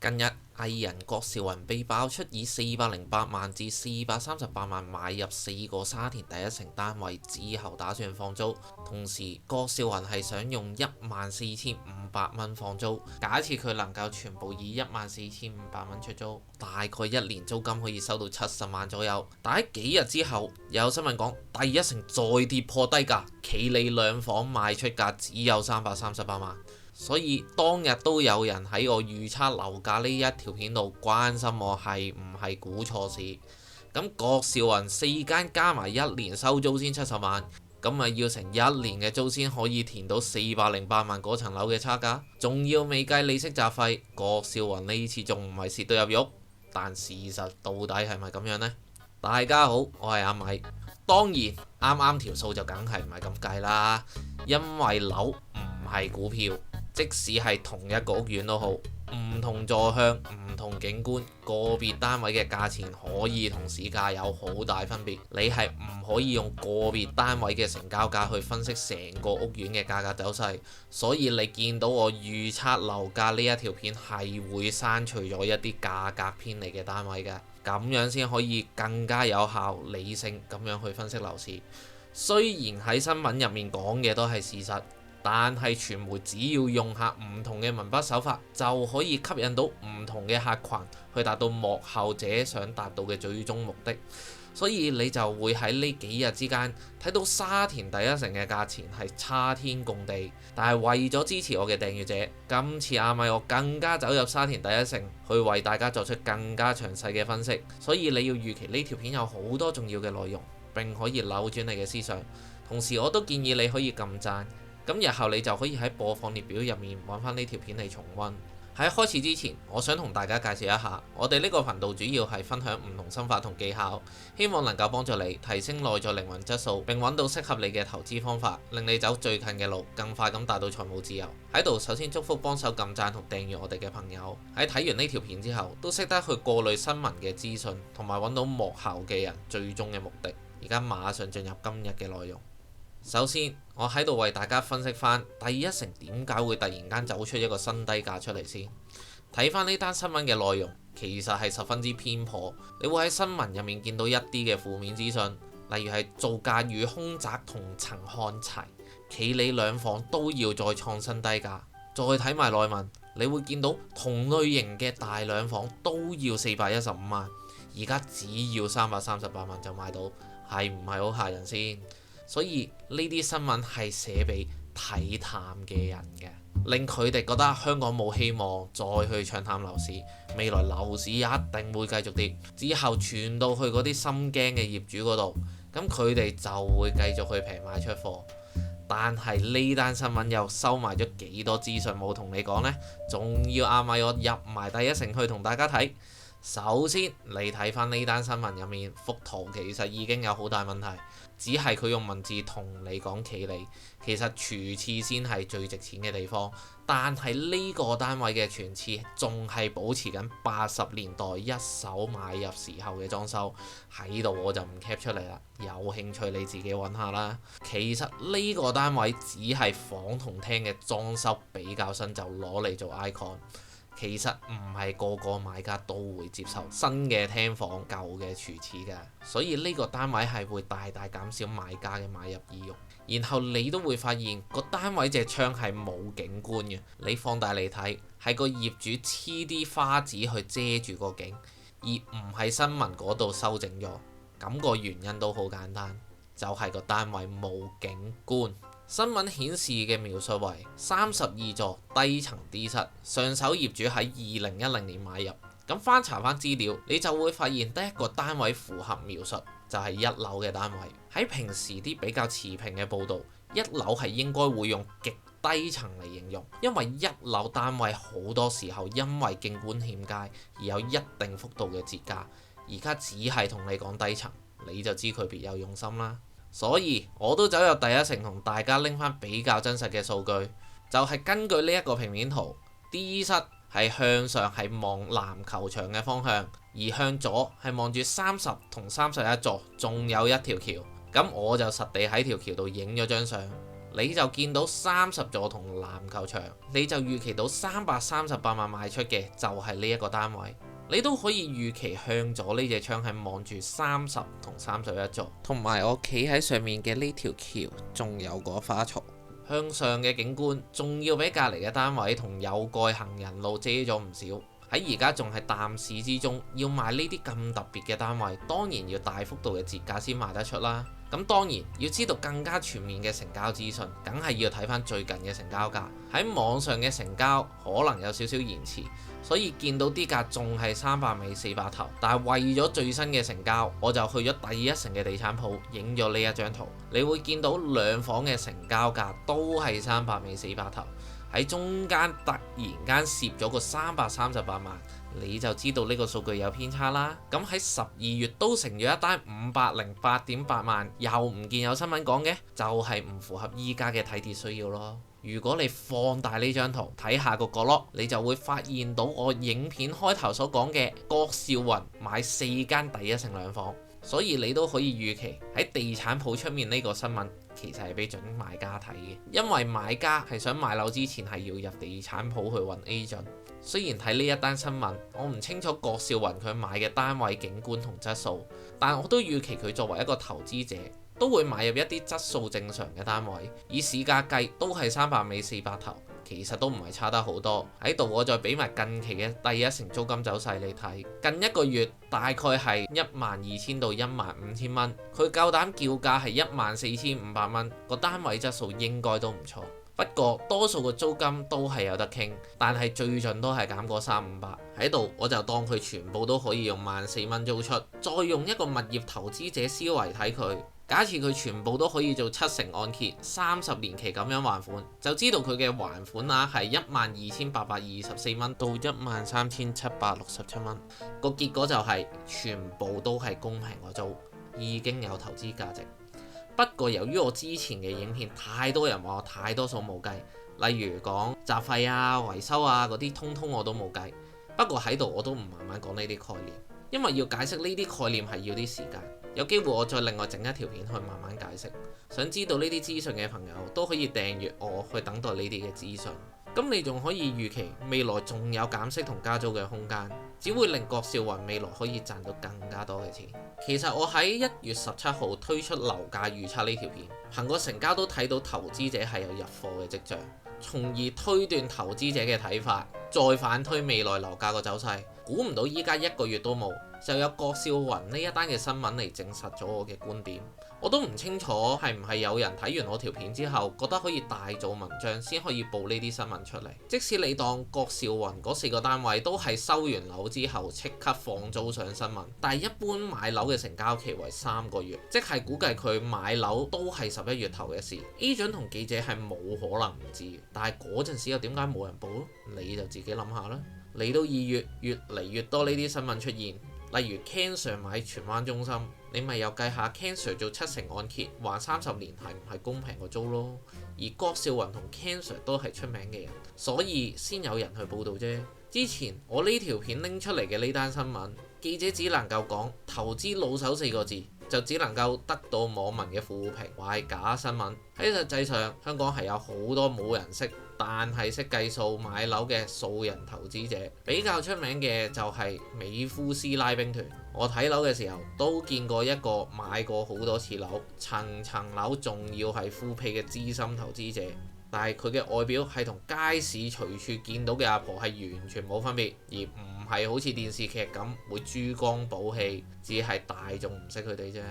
近日，藝人郭兆雲被爆出以408萬至438萬買入4個沙田第一城單位之後打算放租，同時郭兆雲係想用14,500蚊放租。假設佢能夠全部以14,500蚊出租，大概一年租金可以收到70萬左右。但喺幾日之後，有新聞講第一城再跌破低價，企理兩房賣出價只有338萬。所以當日都有人喺我預測樓價呢一條片度關心我係唔係估錯市。咁郭兆雲4間加埋一年收租先70萬，咁咪要成一年嘅租先可以填到408萬嗰層樓嘅差價，仲要未計利息雜費。郭兆雲呢次仲唔係蝕到入肉？但事實到底係咪咁樣呢？大家好，我係阿米。當然啱啱條數就梗係唔係咁計啦，因為樓唔係股票。即使係同一個屋苑都好，唔同座向、唔同景觀，個別單位嘅價錢可以同市價有好大分別。你係唔可以用個別單位嘅成交價去分析成個屋苑嘅價格走勢。所以你見到我預測樓價呢一條片係會刪除咗一啲價格偏離嘅單位嘅，咁樣先可以更加有效、理性咁樣去分析樓市。雖然喺新聞入面講嘅都係事實，但係傳媒只要用下唔同嘅文筆手法，就可以吸引到唔同嘅客群，去達到幕後者想達到嘅最終目的。所以你就會喺呢幾日之間睇到沙田第一城嘅價錢係差天共地。但係為咗支持我嘅訂閱者，今次阿米我更加走入沙田第一城，去為大家作出更加詳細嘅分析。所以你要預期呢條片有好多重要嘅內容，並可以扭轉你嘅思想。同時我都建議你可以撳讚。咁日後你就可以喺播放列表入面揾翻呢條片嚟重溫。喺開始之前，我想同大家介紹一下，我哋呢個頻道主要係分享唔同心法同技巧，希望能夠幫助你提升內在靈魂質素，並揾到適合你嘅投資方法，令你走最近嘅路，更快咁達到財務自由。喺度首先祝福幫手撳讚同訂閱我哋嘅朋友，喺睇完呢條片之後，都識得去過濾新聞嘅資訊，同埋揾到幕後嘅人最終嘅目的。而家馬上進入今日嘅內容。首先，我喺度為大家分析翻第一城點解會突然間走出一個新低價出嚟先。睇翻呢單新聞嘅內容，其實係十分之偏頗。你會喺新聞入面見到一啲嘅負面資訊，例如係造價與空宅同層看齊，企理兩房都要再創新低價。再睇埋內文，你會見到同類型嘅大兩房都要415萬，而家只要338萬就買到，係唔係好嚇人先？所以呢啲新聞係寫俾睇淡嘅人嘅，令佢哋覺得香港冇希望再去唱淡樓市，未來樓市一定會繼續跌，之後傳到去嗰啲心驚嘅業主嗰度，咁佢哋就會繼續去平賣出貨。但係呢單新聞又收埋咗幾多資訊冇同你講呢？仲要阿米我入埋第一城去同大家睇。首先，你睇翻呢單新聞入面幅圖，其實已經有好大問題。只係佢用文字同你講企理，其實廚廁先係最值錢嘅地方。但係呢個單位嘅全廁仲係保持緊80年代一手買入時候嘅裝修，喺度我就唔 cap 出嚟啦。有興趣你自己揾下啦。其實呢個單位只係房同廳嘅裝修比較新，就攞嚟做 icon。其實唔係個個買家都會接受新嘅廳房舊嘅廚廁嘅，所以呢個單位係會大大減少買家嘅買入意欲。然後你都會發現個單位隻窗係冇景觀嘅，你放大嚟睇係個業主黐啲花紙去遮住個景，而唔係新聞嗰度修整咗。咁個原因都好簡單，就係個單位冇景觀。新聞顯示嘅描述為32座低層 D 室，上手業主喺2010年買入。咁翻查翻資料，你就會發現得一個單位符合描述，就係一樓嘅單位。喺平時啲比較持平嘅報導，一樓係應該會用極低層嚟形容，因為一樓單位好多時候因為景觀欠佳而有一定幅度嘅折價。而家只係同你講低層，你就知佢別有用心啦。所以我都走入第一城同大家拎翻比較真實嘅數據，就係根據呢一個平面圖 ，D 室係向上係望籃球場嘅方向，而向左係望住30同31座，仲有一條橋。咁我就實地喺條橋度影咗張相。你就見到30座同籃球場，你就預期到338萬賣出嘅就係呢一個單位。你都可以預期向左呢隻窗係望住30同31座，同埋我企喺上面嘅呢條橋仲有個花槽。向上嘅景觀仲要比隔離嘅單位同有蓋行人路遮咗唔少。喺而家仲係淡市之中，要賣呢啲咁特別嘅單位，當然要大幅度嘅折價先賣得出啦。咁當然要知道更加全面嘅成交資訊，梗係要睇翻最近嘅成交價。喺網上嘅成交可能有少少延遲，所以見到啲價仲係300尾400頭。但係為咗最新嘅成交，我就去咗第一城嘅地產鋪影咗呢一張圖。你會見到兩房嘅成交價都係300尾400頭，喺中間突然間攝咗個338萬，你就知道呢個數據有偏差啦。咁喺12月都成咗一單508.8萬，又唔見有新聞講嘅，就係唔符合依家嘅睇跌需要咯。如果你放大呢張圖睇下個角落，你就會發現到我影片開頭所講嘅郭少雲買4間第一城兩房，所以你都可以預期喺地產鋪出面呢個新聞其實係俾準買家睇嘅，因為買家係想買樓之前係要入地產鋪去揾 agent。雖然睇呢一單新聞，我唔清楚郭少雲佢買嘅單位景觀同質素，但我都預期佢作為一個投資者，都會買入一啲質素正常嘅單位，以市價計都係300尾400頭，其實都唔係差得好多。喺度我再俾埋近期嘅第一城租金走勢你睇，近一個月大概係12000到15000蚊，佢夠膽叫價係14500蚊，個單位質素應該都唔錯。不過多數個租金都係有得傾，但係最盡都係減過300-500。喺度我就當佢全部都可以用14000蚊租出，再用一個物業投資者思維睇佢。假設佢全部都可以做7成按揭，30年期咁樣還款，就知道佢嘅還款額係12824蚊到13767蚊。個結果就係全部都係公平個租，已經有投資價值。不過由於我之前嘅影片太多人話我太多數冇計，例如講雜費啊、維修啊嗰啲，通通我都冇計。不過喺度我都唔慢慢講呢啲概念，因為要解釋呢啲概念係要啲時間。有機會我再另外整一條片去慢慢解釋。想知道呢啲資訊嘅朋友都可以訂閱我，去等待呢啲嘅資訊。咁你仲可以預期未來仲有減息同加租嘅空間，只會令郭少雲未來可以賺到更加多嘅錢。其實我喺1月17號推出樓價預測呢條片，行過成交都睇到投資者係有入貨嘅跡象，從而推斷投資者嘅睇法，再反推未來樓價個走勢。估唔到依家1個月都冇，就有郭少雲呢一單嘅新聞嚟證實咗我嘅觀點。我都唔清楚係唔係有人睇完我條片之後覺得可以大做文章先可以報呢啲新聞出嚟。即使你當郭少雲嗰4個單位都係收完樓之後即刻放租上新聞，但係一般買樓嘅成交期為3個月，即係估計佢買樓都係11月頭嘅事。agent 同記者係冇可能唔知，但係嗰陣時又點解冇人報？你就自己諗下啦。嚟到2月，越嚟越多呢啲新聞出現，例如 Ken Sir 買荃灣中心，你咪又計下 Ken Sir 做7成按揭還30年係唔係公平個租咯？而郭少雲同 Ken Sir 都係出名嘅人，所以先有人去報導啫。之前我呢條片拎出嚟嘅呢單新聞，記者只能夠講投資老手4個字，就只能夠得到網民嘅負評，話係假新聞。喺實際上，香港係有好多冇人識，但係識計數買樓嘅素人投資者。比較出名嘅就係美孚師奶兵團。我睇樓嘅時候都見過一個買過好多次樓，層層樓仲要係富屁嘅資深投資者，但係佢嘅外表係同街市隨處見到嘅阿婆係完全冇分別，而唔係好似電視劇咁會珠光寶氣，只係大眾唔識佢哋啫。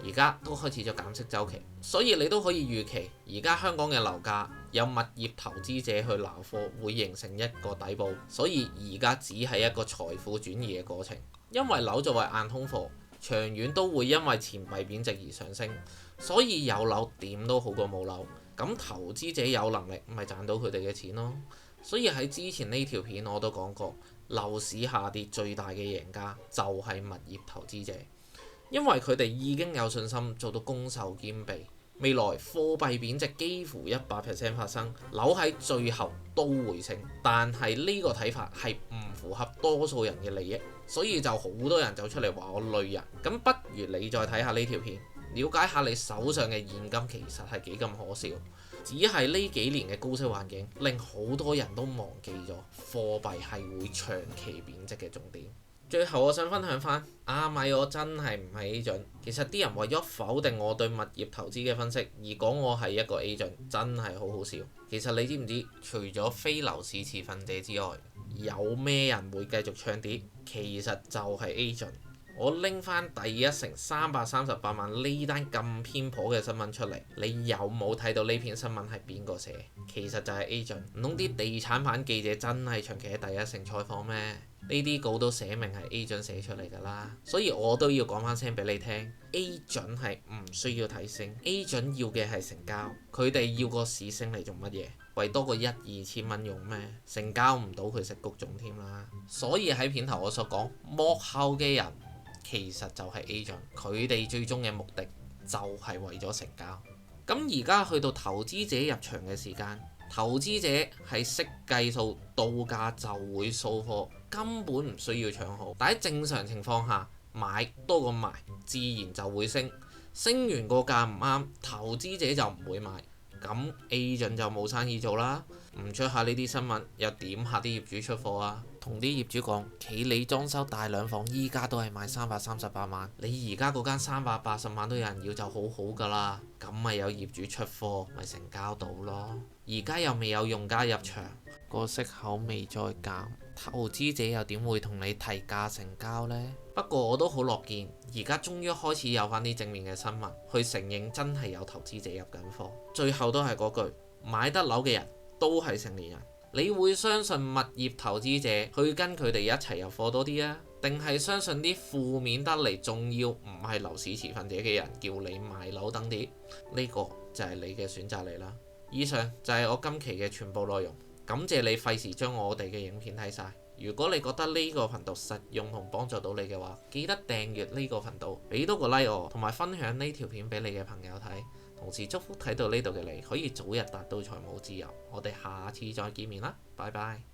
而家都開始咗減息週期，所以你都可以預期，而家香港嘅樓價有物業投資者去撈貨，會形成一個底部，所以而家只係一個財富轉移嘅過程。因為樓作為硬通貨，長遠都會因為錢幣貶值而上升，所以有樓點都好過冇樓。咁投資者有能力咪賺到佢哋嘅錢咯。所以喺之前呢條片我都講過，樓市下跌最大嘅贏家就係物業投資者。因為佢哋已經有信心做到供售兼備，未來貨幣貶值幾乎100% 發生，樓喺最後都會升。但係呢個睇法係唔符合多數人嘅利益，所以就好多人走出嚟話我累人。咁不如你再睇下呢條片，了解下你手上嘅現金其實係幾咁可笑。只係呢幾年嘅高息環境，令好多人都忘記咗貨幣係會長期貶值嘅重點。最後我想分享翻，阿米我真係唔係 agent。其實啲人為咗否定我對物業投資嘅分析而講我係一個 agent，真係好好笑。其實你知唔知，除咗非樓市持份者之外，有咩人會繼續唱跌？其實就係 agent。我拎翻第一城338萬呢單咁偏頗嘅新聞出嚟，你有冇睇到呢篇新聞係邊個寫？其實就係 agent。唔通啲地產版記者真係長期喺第一城採訪咩？呢啲稿都寫明係 agent 寫出嚟㗎啦。所以我都要講翻聲俾你聽， agent 係唔需要睇升，agent 要嘅係成交。佢哋要個市升嚟做乜嘢？為多個1-2千蚊用咩？成交唔到佢食谷種添啦。所以喺片頭我所講，幕後嘅人其實就係 agent，佢哋最終嘅目的就係為咗成交。咁而家去到投資者入場嘅時間，投資者係識計數，到價就會掃貨，根本唔需要搶好。但喺正常情況下，買多過賣，自然就會升。升完個價唔啱，投資者就唔會買，咁 agent 就冇生意做啦。唔出下呢啲新聞，又點嚇啲業主出貨啊？同啲業主講，企理裝修大兩房，依家都係賣338萬，你而家嗰間380萬都有人要就好好㗎啦。咁咪有業主出貨，咪成交到咯。而家又未有用家入場，個息口未再減，投資者又點會同你提價成交呢？不過我都好樂見，而家終於開始有返啲正面嘅新聞，去承認真係有投資者入緊貨。最後都係嗰句，買得樓嘅人都係成年人，你會相信物業投資者去跟佢哋一齊入貨多啲啊？定係相信啲負面得嚟，仲要唔係樓市持份者嘅人叫你買樓等跌？呢個就係你嘅選擇嚟啦。以上就係我今期嘅全部內容，感謝你費事將我哋嘅影片睇晒。如果你覺得呢個頻道實用同幫助到你嘅話，記得訂閱呢個頻道，俾多個 like 我，同埋分享呢條片俾你嘅朋友睇。同時祝福睇到呢度嘅你可以早日達到財務自由。我哋下次再見面啦，拜拜。